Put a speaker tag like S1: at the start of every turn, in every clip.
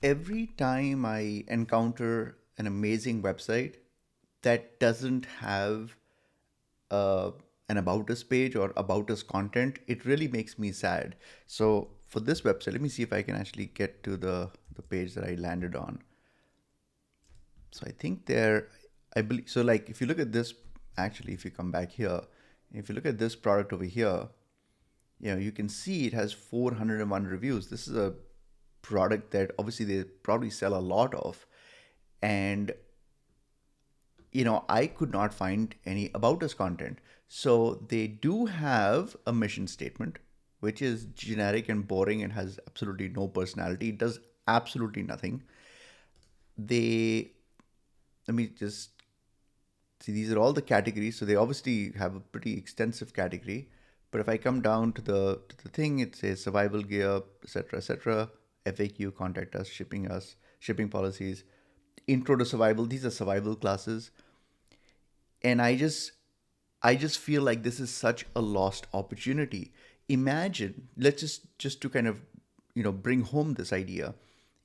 S1: Every time I encounter an amazing website that doesn't have uh, an about us page or about us content, it really makes me sad. So for this website, let me see if I can actually get to the page that I landed on. So I think there, I believe so. Like if you look at this, actually, if you come back here, if you look at this product over here, you can see it has 401 reviews. This is a product that obviously they probably sell a lot of, and I could not find any about us content. So they do have a mission statement, which is generic and boring and has absolutely no personality. It does absolutely nothing. They, let me just see, these are all the categories. So they obviously have a pretty extensive category. But if I come down to the thing, it says survival gear, etc., etc., FAQ, contact us, shipping policies, intro to survival. These are survival classes, and I just feel like this is such a lost opportunity. Imagine, let's just to kind of bring home this idea.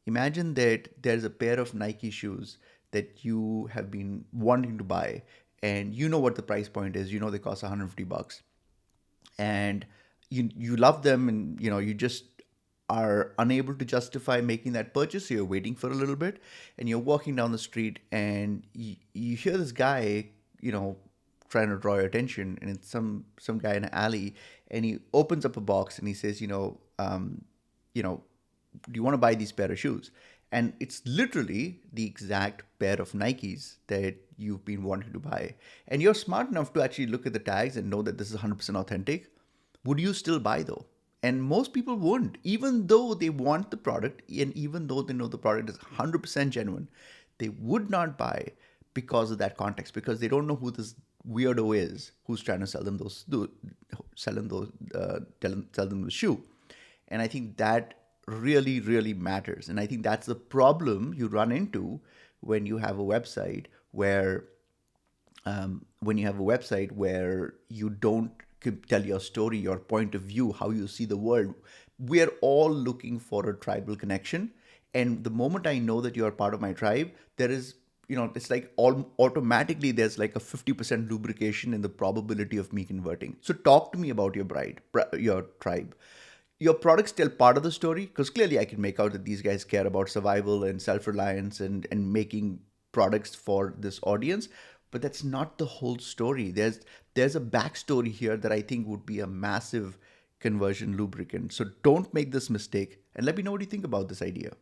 S1: Imagine that there's a pair of Nike shoes that you have been wanting to buy, and you know what the price point is. You know they cost $150, and you love them, and you just are unable to justify making that purchase. So you're waiting for a little bit, and you're walking down the street, and you hear this guy, you know trying to draw your attention, and it's some guy in an alley, and he opens up a box and he says, you know do you want to buy these pair of shoes? And it's literally the exact pair of Nikes that you've been wanting to buy. And you're smart enough to actually look at the tags and know that this is 100% authentic. Would you still buy though? And most people wouldn't, even though they want the product and even though they know the product is 100% genuine, they would not buy because of that context, because they don't know who this weirdo is who's trying to sell them sell them the shoe. And I think that really, really matters. And I think that's the problem you run into when you have a website where you don't tell your story, your point of view, how you see the world. We're all looking for a tribal connection. And the moment I know that you're part of my tribe, there is, it's like automatically there's like a 50% lubrication in the probability of me converting. So talk to me about your tribe. Your products tell part of the story, because clearly I can make out that these guys care about survival and self-reliance and making products for this audience, but that's not the whole story. There's a backstory here that I think would be a massive conversion lubricant. So don't make this mistake, and let me know what you think about this idea.